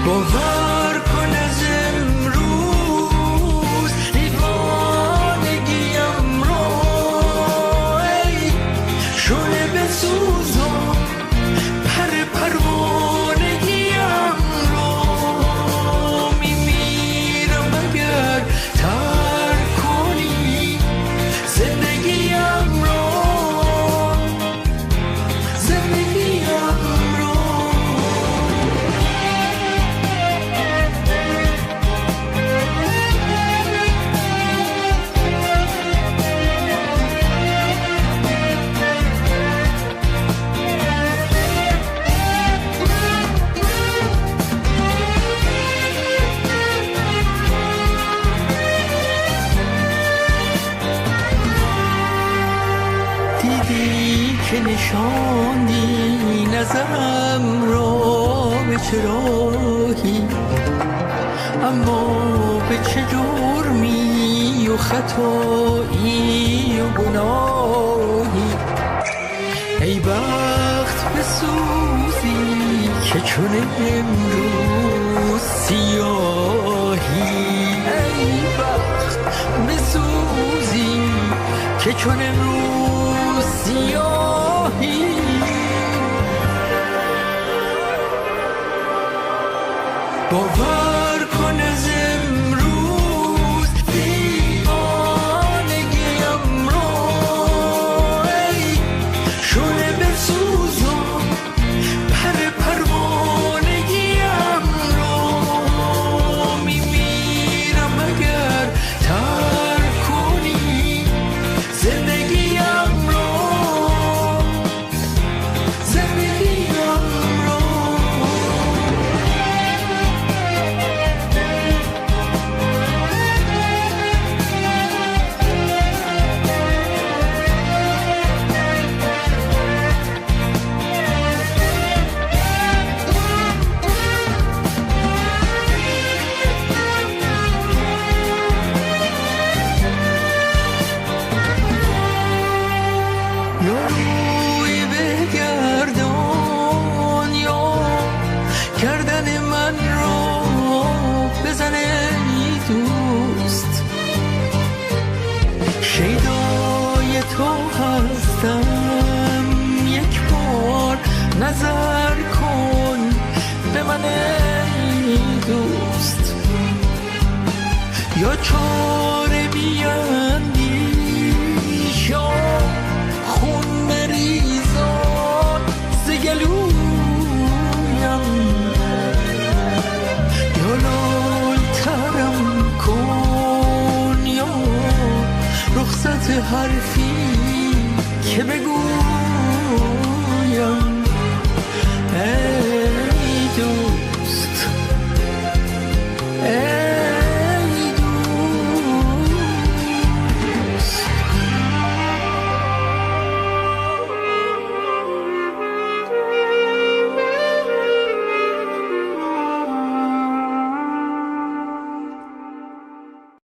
باور کن از امروز دیوانگیم رو ای شعله بسوزم پر پروانگیم رو میمیرم اگر ترک کنی زندگیم رو که نشاندی نظرم را به چه راهی، اما به چه جرمی و خطایی و گناهی. ای بخت بسوزی که چون امروز سیاهی، ای بخت بسوزی که چون امروز سیاهی. باور کن از امروز دیوانگیم رو ای شعله بسوزم پر پروانگیم رو میمیرم اگر ترک کنی زندگیم رو روی بگردان یا گردن من رو بزنه دوست، شیدای تو هستم یک بار نظر کن به من ای دوست، یا چاره بیندیش خون مریزان زگلویم، یا لال ترم کن یا رخصت حرفی که بگو